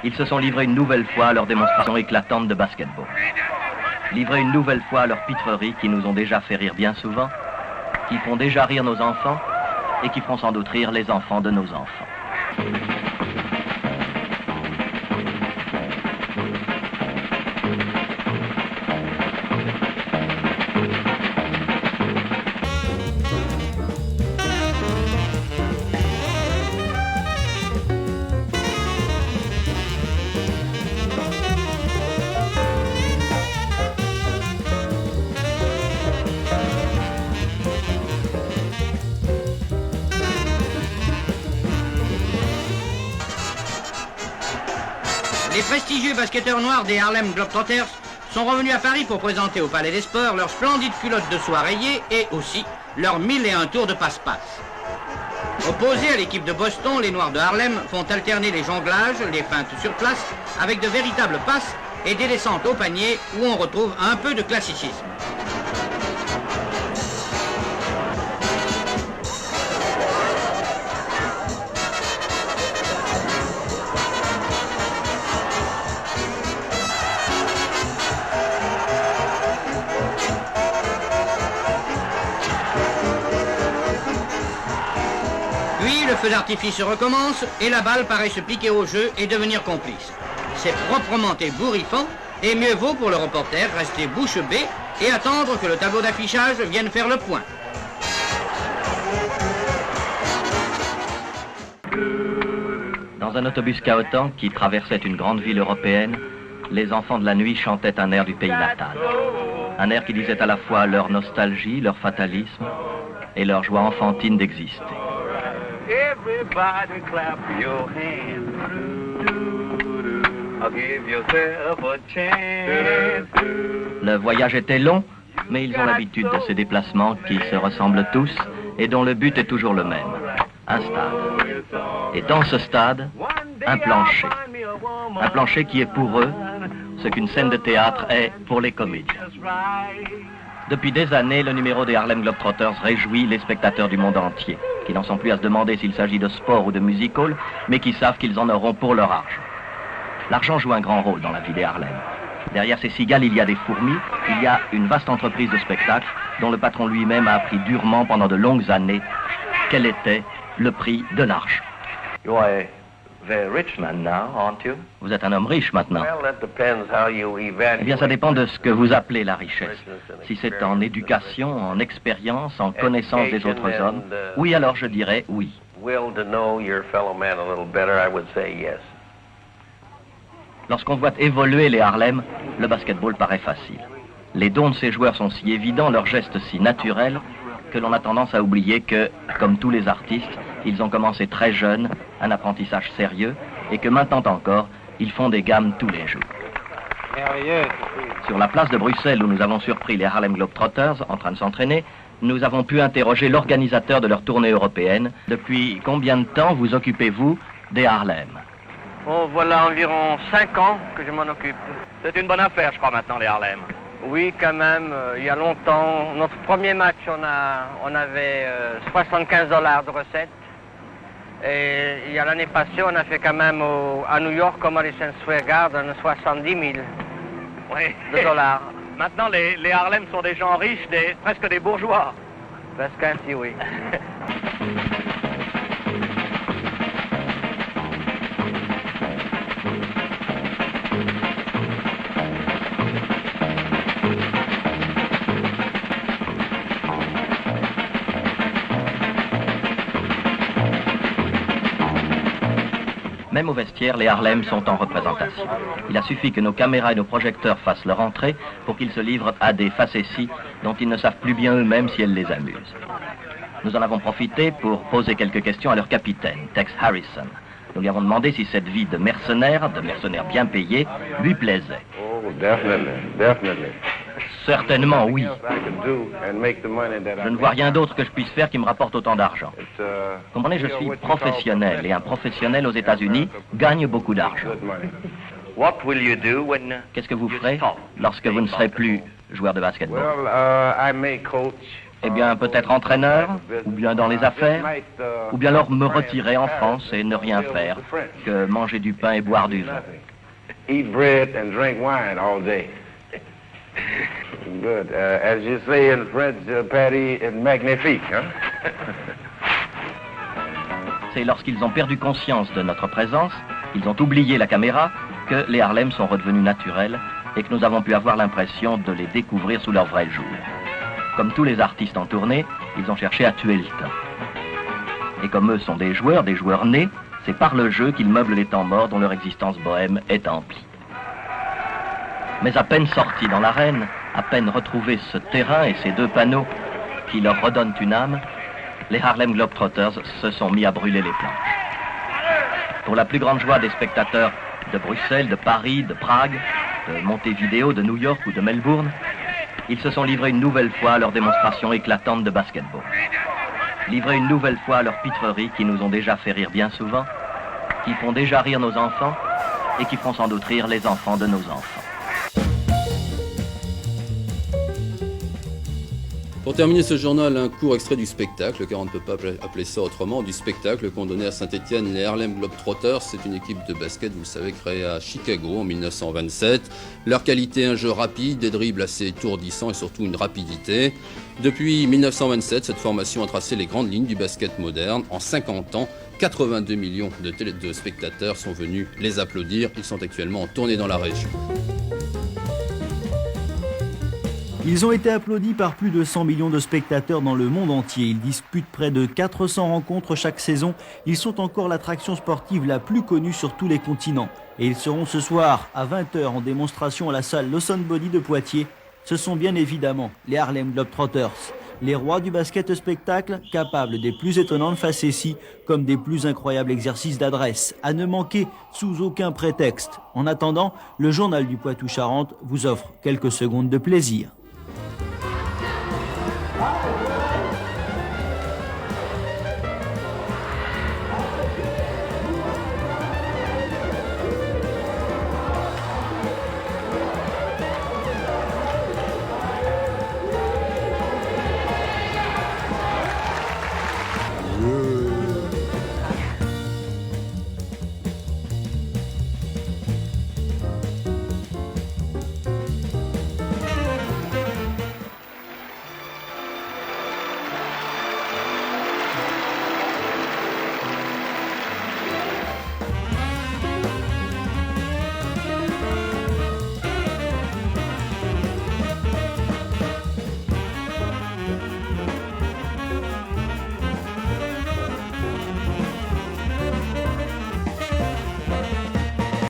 ils se sont livrés une nouvelle fois à leur démonstration éclatante de basketball. Livrés une nouvelle fois à leurs pitreries qui nous ont déjà fait rire bien souvent, qui font déjà rire nos enfants et qui feront sans doute rire les enfants de nos enfants. Les prestigieux basketteurs noirs des Harlem Globetrotters sont revenus à Paris pour présenter au Palais des Sports leurs splendides culottes de soie rayées et aussi leurs 1001 tours de passe-passe. Opposés à l'équipe de Boston, les Noirs de Harlem font alterner les jonglages, les feintes sur place, avec de véritables passes et des descentes au panier où on retrouve un peu de classicisme. Puis le feu d'artifice recommence et la balle paraît se piquer au jeu et devenir complice. C'est proprement ébouriffant et mieux vaut pour le reporter rester bouche bée et attendre que le tableau d'affichage vienne faire le point. Dans un autobus cahotant qui traversait une grande ville européenne, les enfants de la nuit chantaient un air du pays natal. Un air qui disait à la fois leur nostalgie, leur fatalisme et leur joie enfantine d'exister. Everybody clap your hands. I'll give yourself a chance. Le voyage était long, mais ils ont l'habitude de ces déplacements qui se ressemblent tous et dont le but est toujours le même, un stade. Et dans ce stade, un plancher. Un plancher qui est pour eux ce qu'une scène de théâtre est pour les comédiens. Depuis des années, le numéro des Harlem Globetrotters réjouit les spectateurs du monde entier, qui n'en sont plus à se demander s'il s'agit de sport ou de music-hall, mais qui savent qu'ils en auront pour leur argent. L'argent joue un grand rôle dans la vie des Harlem. Derrière ces cigales, il y a des fourmis, il y a une vaste entreprise de spectacle dont le patron lui-même a appris durement pendant de longues années quel était le prix de l'argent. You are a very rich man now, aren't you? Vous êtes un homme riche maintenant. Well, that depends how you evaluate. Eh bien, ça dépend de ce que vous appelez la richesse. Si c'est en éducation, en expérience, en connaissance des autres hommes, oui, alors je dirais oui. Will to know your fellow man a little better, I would say yes. Lorsqu'on voit évoluer les Harlem, le basketball paraît facile. Les dons de ces joueurs sont si évidents, leurs gestes si naturels, que l'on a tendance à oublier que, comme tous les artistes, ils ont commencé très jeunes, un apprentissage sérieux, et que maintenant encore, ils font des gammes tous les jours. Sur la place de Bruxelles où nous avons surpris les Harlem Globetrotters en train de s'entraîner, nous avons pu interroger l'organisateur de leur tournée européenne. Depuis combien de temps vous occupez-vous des Harlem? Oh, voilà environ 5 ans que je m'en occupe. C'est une bonne affaire, je crois, maintenant, les Harlem. Oui, quand même, il y a longtemps. Notre premier match, on avait $75 de recettes. Et il y a l'année passée, on a fait quand même à New York, au Madison Square Garden, 70 000 de dollars. Maintenant, les Harlem sont des gens riches, presque des bourgeois. Presque ainsi, oui. Même au vestiaire, les Harlem sont en représentation. Il a suffi que nos caméras et nos projecteurs fassent leur entrée pour qu'ils se livrent à des facéties dont ils ne savent plus bien eux-mêmes si elles les amusent. Nous en avons profité pour poser quelques questions à leur capitaine, Tex Harrison. Nous lui avons demandé si cette vie de mercenaire bien payé, lui plaisait. Oh, definitely. Certainement, oui. Je ne vois rien d'autre que je puisse faire qui me rapporte autant d'argent. Comprenez, je suis professionnel, et un professionnel aux États-Unis gagne beaucoup d'argent. Qu'est-ce que vous ferez lorsque vous ne serez plus joueur de basketball? Eh bien, peut-être entraîneur, ou bien dans les affaires, ou bien alors me retirer en France et ne rien faire que manger du pain et boire du vin. Eat bread and drink wine all day. Good. As you say in French, Patty, it's magnifique, hein? C'est lorsqu'ils ont perdu conscience de notre présence, ils ont oublié la caméra, que les Harlem sont redevenus naturels et que nous avons pu avoir l'impression de les découvrir sous leur vrai jour. Comme tous les artistes en tournée, ils ont cherché à tuer le temps. Et comme eux sont des joueurs nés, c'est par le jeu qu'ils meublent les temps morts dont leur existence bohème est emplie. Mais à peine sortis dans l'arène, à peine retrouvés ce terrain et ces deux panneaux qui leur redonnent une âme, les Harlem Globetrotters se sont mis à brûler les planches. Pour la plus grande joie des spectateurs de Bruxelles, de Paris, de Prague, de Montevideo, de New York ou de Melbourne, ils se sont livrés une nouvelle fois à leur démonstration éclatante de basketball. Livrés une nouvelle fois à leurs pitreries qui nous ont déjà fait rire bien souvent, qui font déjà rire nos enfants et qui feront sans doute rire les enfants de nos enfants. Pour terminer ce journal, un court extrait du spectacle, car on ne peut pas appeler ça autrement, du spectacle qu'ont donné à Saint-Étienne les Harlem Globetrotters. C'est une équipe de basket, vous le savez, créée à Chicago en 1927. Leur qualité, un jeu rapide, des dribbles assez étourdissants et surtout une rapidité. Depuis 1927, cette formation a tracé les grandes lignes du basket moderne. En 50 ans, 82 millions de spectateurs sont venus les applaudir. Ils sont actuellement en tournée dans la région. Ils ont été applaudis par plus de 100 millions de spectateurs dans le monde entier. Ils disputent près de 400 rencontres chaque saison. Ils sont encore l'attraction sportive la plus connue sur tous les continents. Et ils seront ce soir à 20h en démonstration à la salle Lawson Body de Poitiers. Ce sont bien évidemment les Harlem Globetrotters, les rois du basket spectacle, capables des plus étonnantes facéties comme des plus incroyables exercices d'adresse, à ne manquer sous aucun prétexte. En attendant, le journal du Poitou-Charentes vous offre quelques secondes de plaisir.